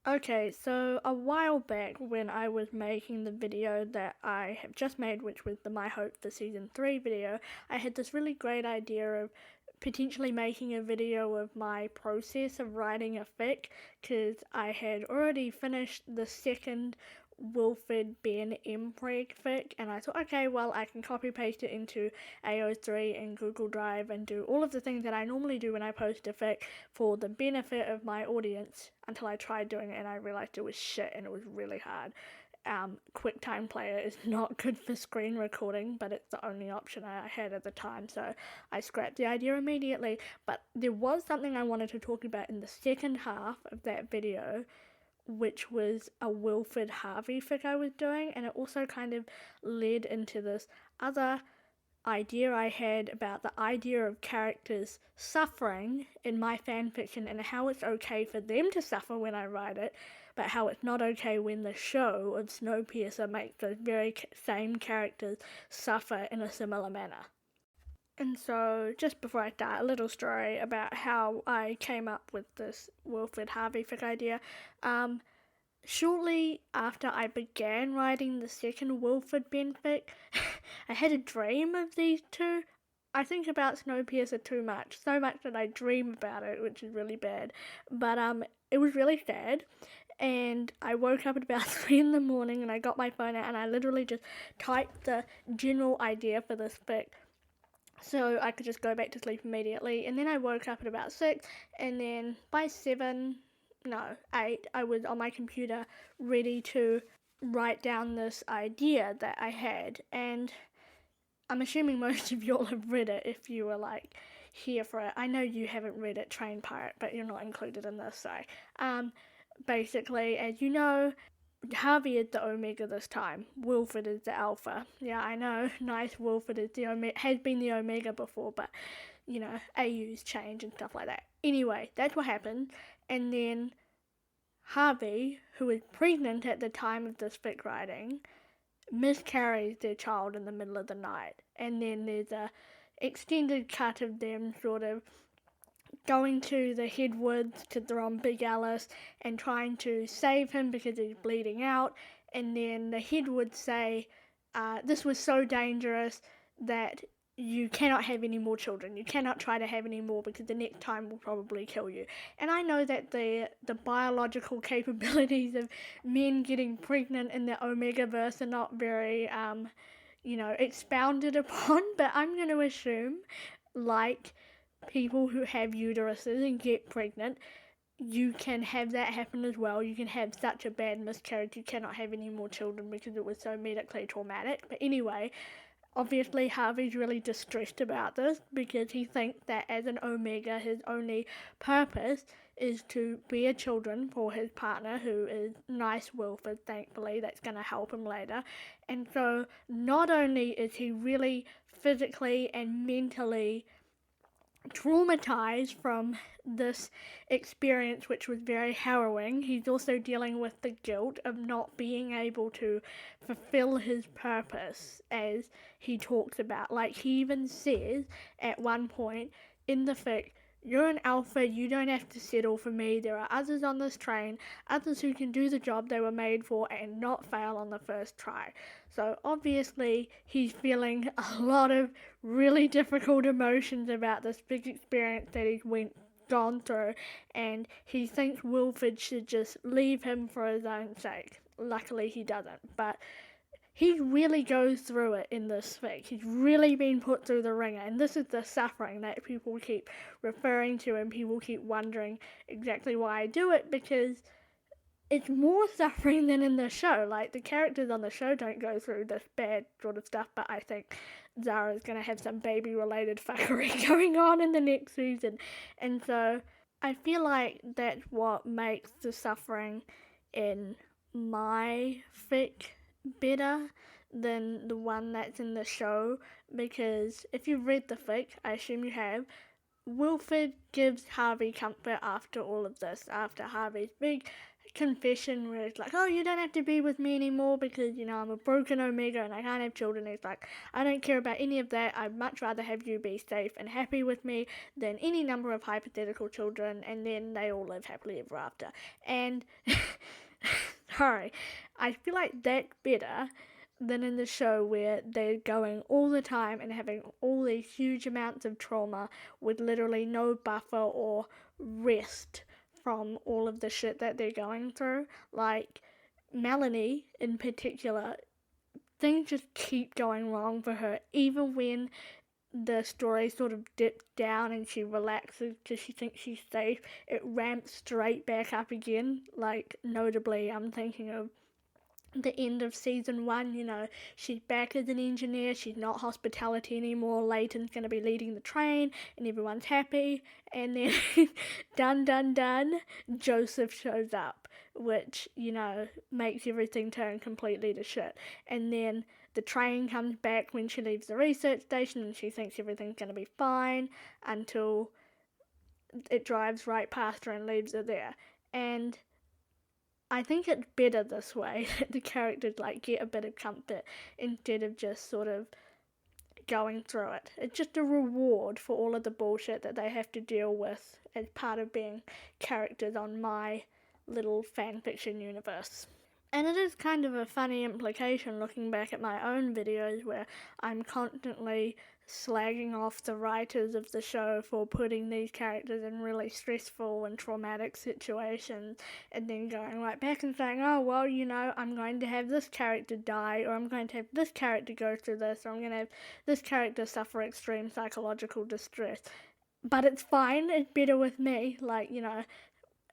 Okay, so a while back when I was making the video that I have just made, which was the My Hope for Season 3 video, I had this really great idea of potentially making a video of my process of writing a fic, because I had already finished the second Wilfred Ben Mpreg fic, and I thought, okay, well, I can copy paste it into AO3 and Google Drive and do all of the things that I normally do when I post a fic for the benefit of my audience, until I tried doing it and I realized it was shit and it was really hard. QuickTime Player is not good for screen recording, but it's the only option I had at the time, so I scrapped the idea immediately. But there was something I wanted to talk about in the second half of that video, which was a Wilfred Harvey fic I was doing, and it also kind of led into this other idea I had about the idea of characters suffering in my fanfiction and how it's okay for them to suffer when I write it, but how it's not okay when the show of Snowpiercer makes those very same characters suffer in a similar manner. And so, just before I start, a little story about how I came up with this Wilfred Harvey fic idea. Shortly after I began writing the second Wilfred Ben fic, I had a dream of these two. I think about Snowpiercer too much, so much that I dream about it, which is really bad. But it was really sad, and I woke up at about 3 in the morning, and I got my phone out, and I literally just typed the general idea for this fic, so I could just go back to sleep immediately. And then I woke up at about 6, and then by 7, no, 8, I was on my computer ready to write down this idea that I had. And I'm assuming most of y'all have read it if you were like here for it. I know you haven't read it, Train Pirate, but you're not included in this, so basically, as you know, Harvey is the Omega this time. Wilfred is the Alpha. Yeah, I know. Nice. Wilfred is the Omega. Has been the Omega before, but you know, AUs change and stuff like that. Anyway, that's what happened. And then Harvey, who is pregnant at the time of this fic writing, miscarries their child in the middle of the night. And then there's a extended cut of them sort of going to the headwoods to Throm Big Alice and trying to save him because he's bleeding out. And then the headwoods say, this was so dangerous that you cannot have any more children. You cannot try to have any more because the next time will probably kill you. And I know that the biological capabilities of men getting pregnant in the Omega-verse are not very, expounded upon, but I'm going to assume, like people who have uteruses and get pregnant, you can have that happen as well. You can have such a bad miscarriage you cannot have any more children because it was so medically traumatic. But anyway, obviously Harvey's really distressed about this because he thinks that as an Omega, his only purpose is to bear children for his partner, who is nice Wilfred, thankfully. That's going to help him later. And so not only is he really physically and mentally traumatized from this experience, which was very harrowing, he's also dealing with the guilt of not being able to fulfill his purpose, as he talks about. Like, he even says at one point in the fic, you're an alpha, you don't have to settle for me. There are others on this train, others who can do the job they were made for and not fail on the first try. So obviously he's feeling a lot of really difficult emotions about this big experience that he's gone through, and he thinks Wilfred should just leave him for his own sake. Luckily he doesn't, but he really goes through it in this fic. He's really been put through the ringer, and this is the suffering that people keep referring to, and people keep wondering exactly why I do it, because it's more suffering than in the show. Like, the characters on the show don't go through this bad sort of stuff, but I think Zara's going to have some baby-related fuckery going on in the next season. And so I feel like that's what makes the suffering in my fic better than the one that's in the show, because if you've read the fic, I assume you have, Wilfred gives Harvey comfort after all of this, after Harvey's big confession where it's like, oh, you don't have to be with me anymore because, you know, I'm a broken Omega and I can't have children. It's like, I don't care about any of that. I'd much rather have you be safe and happy with me than any number of hypothetical children, and then they all live happily ever after. And Sorry. I feel like that's better than in the show where they're going all the time and having all these huge amounts of trauma with literally no buffer or rest from all of the shit that they're going through. Like Melanie in particular, things just keep going wrong for her, even when the story sort of dips down and she relaxes because she thinks she's safe, it ramps straight back up again. Like, notably, I'm thinking of the end of season one, she's back as an engineer, she's not hospitality anymore, Leighton's going to be leading the train, and everyone's happy, and then, done, Joseph shows up, which, makes everything turn completely to shit. And then the train comes back when she leaves the research station, and she thinks everything's going to be fine, until it drives right past her and leaves her there. And I think it's better this way that the characters get a bit of comfort instead of just sort of going through it. It's just a reward for all of the bullshit that they have to deal with as part of being characters on my little fanfiction universe. And it is kind of a funny implication looking back at my own videos where I'm constantly slagging off the writers of the show for putting these characters in really stressful and traumatic situations, and then going right back and saying, oh, well, I'm going to have this character die, or I'm going to have this character go through this, or I'm going to have this character suffer extreme psychological distress. But it's fine, it's better with me,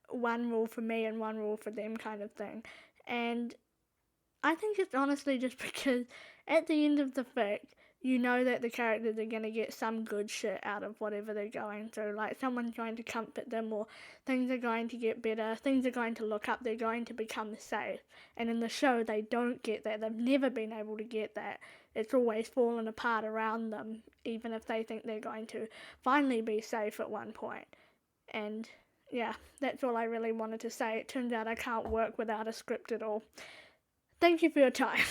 one rule for me and one rule for them kind of thing. And I think it's honestly just because at the end of the fic, you know that the characters are going to get some good shit out of whatever they're going through. Like, someone's going to comfort them, or things are going to get better, things are going to look up, they're going to become safe. And in the show, they don't get that. They've never been able to get that. It's always fallen apart around them, even if they think they're going to finally be safe at one point. And yeah, that's all I really wanted to say. It turns out I can't work without a script at all. Thank you for your time.